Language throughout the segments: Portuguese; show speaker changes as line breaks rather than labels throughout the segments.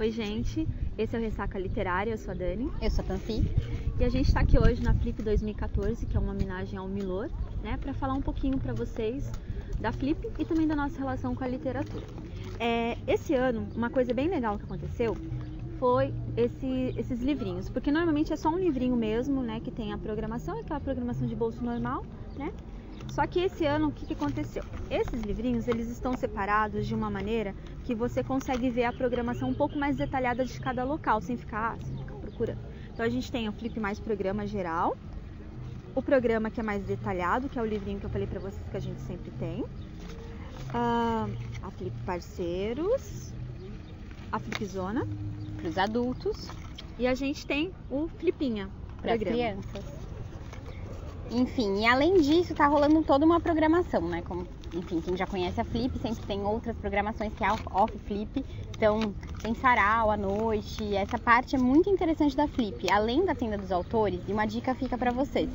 Oi, gente. Esse é o Ressaca Literária, eu sou a Dani.
Eu sou a Tanci.
E a gente está aqui hoje na Flip 2014, que é uma homenagem ao Milor, né? Para falar um pouquinho para vocês da Flip e também da nossa relação com a literatura. Esse ano, uma coisa bem legal que aconteceu foi esses livrinhos, porque normalmente é só um livrinho mesmo, né? Que tem a programação, aquela programação de bolso normal, né? Só que esse ano, o que aconteceu? Esses livrinhos, eles estão separados de uma maneira que você consegue ver a programação um pouco mais detalhada de cada local, sem ficar procurando. Então a gente tem o Flip Mais Programa Geral, o programa que é mais detalhado, que é o livrinho que eu falei pra vocês que a gente sempre tem, a Flip Parceiros, a Flip Zona,
para os adultos,
e a gente tem o Flipinha,
para as crianças. Enfim, e além disso, tá rolando toda uma programação, né? Como, enfim, quem já conhece a Flip, sempre tem outras programações que é off Flip. Então, tem sarau à noite. Essa parte é muito interessante da Flip. Além da tenda dos autores, e uma dica fica pra vocês,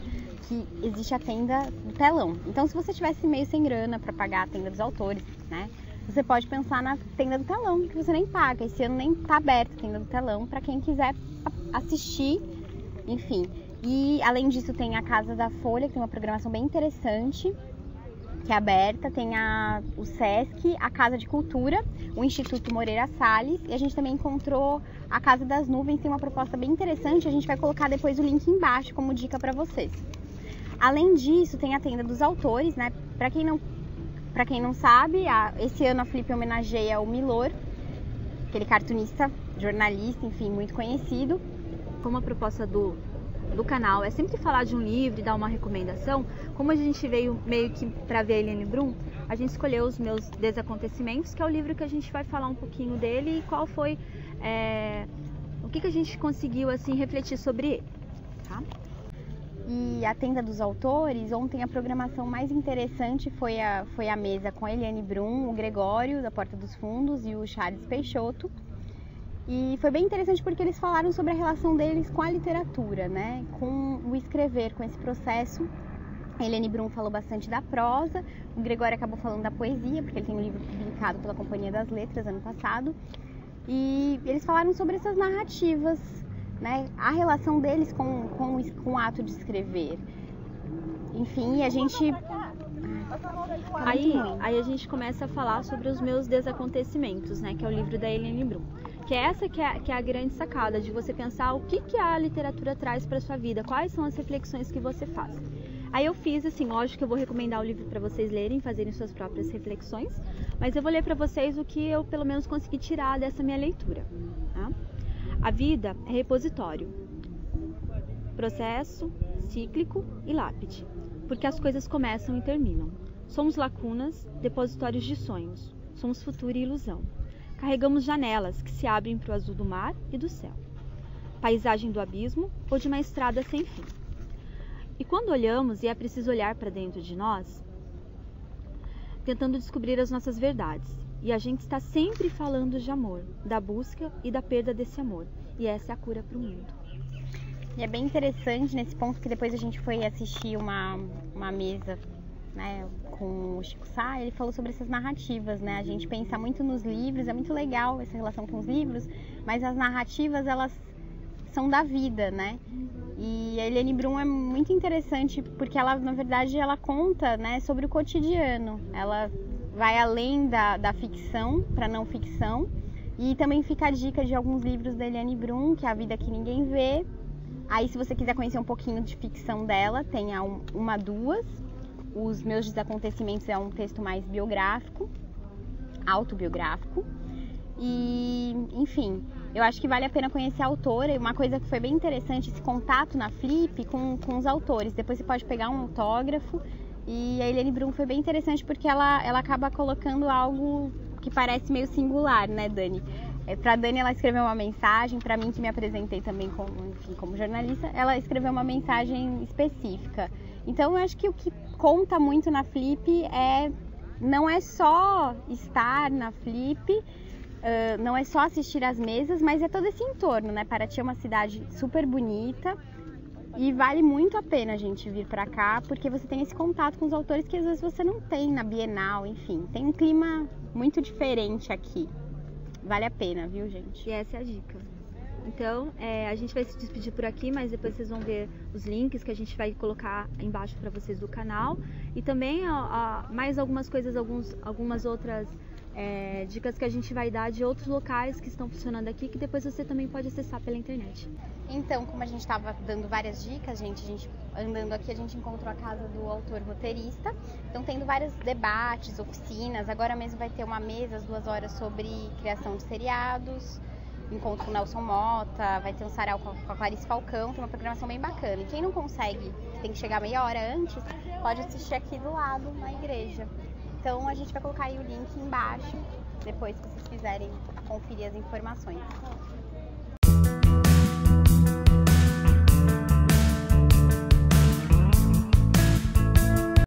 que existe a tenda do telão. Então, se você tivesse meio sem grana pra pagar a tenda dos autores, né? Você pode pensar na tenda do telão, que você nem paga. Esse ano nem tá aberta a tenda do telão pra quem quiser assistir, enfim. E além disso tem a Casa da Folha, que tem uma programação bem interessante, que é aberta, tem o Sesc, a Casa de Cultura, o Instituto Moreira Salles, e a gente também encontrou a Casa das Nuvens, tem uma proposta bem interessante, a gente vai colocar depois o link embaixo como dica para vocês. Além disso, tem a Tenda dos Autores, né? Para quem não sabe, esse ano a Flip homenageia o Milor, aquele cartunista, jornalista, enfim, muito conhecido.
Como a proposta do canal é sempre falar de um livro e dar uma recomendação, como a gente veio meio que para ver a Eliane Brum, a gente escolheu Os Meus Desacontecimentos, que é o livro que a gente vai falar um pouquinho dele e qual foi, o que a gente conseguiu assim refletir sobre ele, tá?
E a Tenda dos Autores, ontem a programação mais interessante foi a mesa com a Eliane Brum, o Gregório da Porta dos Fundos e o Charles Peixoto. E foi bem interessante porque eles falaram sobre a relação deles com a literatura, né? Com o escrever, com esse processo. A Eliane Brum falou bastante da prosa, o Gregório acabou falando da poesia, porque ele tem um livro publicado pela Companhia das Letras ano passado. E eles falaram sobre essas narrativas, né? A relação deles com o ato de escrever. Enfim, a gente...
Aí a gente começa a falar sobre Os Meus Desacontecimentos, né? Que é o livro da Eliane Brum. Que é essa que é a grande sacada, de você pensar o que a literatura traz para sua vida, quais são as reflexões que você faz. Aí eu fiz assim, lógico que eu vou recomendar o livro para vocês lerem, fazerem suas próprias reflexões, mas eu vou ler para vocês o que eu pelo menos consegui tirar dessa minha leitura. Tá? A vida é repositório, processo, cíclico e lápide, porque as coisas começam e terminam. Somos lacunas, depositórios de sonhos, somos futuro e ilusão. Carregamos janelas que se abrem para o azul do mar e do céu, paisagem do abismo ou de uma estrada sem fim. E quando olhamos, e é preciso olhar para dentro de nós, tentando descobrir as nossas verdades. E a gente está sempre falando de amor, da busca e da perda desse amor. E essa é a cura para o mundo.
E é bem interessante nesse ponto que depois a gente foi assistir uma mesa, né, com o Chico Sá, ele falou sobre essas narrativas, né? A gente pensa muito nos livros, é muito legal essa relação com os livros, mas as narrativas, elas são da vida, né? E a Eliane Brum é muito interessante porque ela, na verdade, ela conta, né, sobre o cotidiano. Ela vai além da ficção para não ficção. E também fica a dica de alguns livros da Eliane Brum, que é A Vida Que Ninguém Vê. Aí, se você quiser conhecer um pouquinho de ficção dela, tem duas. Os Meus Desacontecimentos é um texto mais biográfico, autobiográfico. E, enfim, eu acho que vale a pena conhecer a autora. E uma coisa que foi bem interessante, esse contato na Flip com os autores. Depois você pode pegar um autógrafo. E a Eliane Brum foi bem interessante porque ela acaba colocando algo que parece meio singular, né, Dani? Pra Dani, ela escreveu uma mensagem. Pra mim, que me apresentei também como jornalista, ela escreveu uma mensagem específica. Então, eu acho que o que conta muito na Flip não é só estar na Flip, não é só assistir às mesas, mas é todo esse entorno, né? Paraty é uma cidade super bonita e vale muito a pena a gente vir pra cá, porque você tem esse contato com os autores que às vezes você não tem na Bienal, enfim. Tem um clima muito diferente aqui. vale a pena, viu, gente?
E essa é a dica. Então, a gente vai se despedir por aqui, mas depois vocês vão ver os links que a gente vai colocar embaixo para vocês do canal. E também mais algumas coisas, algumas outras dicas que a gente vai dar de outros locais que estão funcionando aqui, que depois você também pode acessar pela internet.
Então, como a gente estava dando várias dicas, a gente andando aqui, a gente encontrou a casa do autor roteirista. Então, tendo vários debates, oficinas. Agora mesmo vai ter uma mesa às 2 horas sobre criação de seriados. Encontro com o Nelson Mota, vai ter um sarau com a Clarice Falcão, tem uma programação bem bacana. E quem não consegue, tem que chegar meia hora antes, pode assistir aqui do lado, na igreja. Então a gente vai colocar aí o link embaixo, depois que vocês quiserem conferir as informações.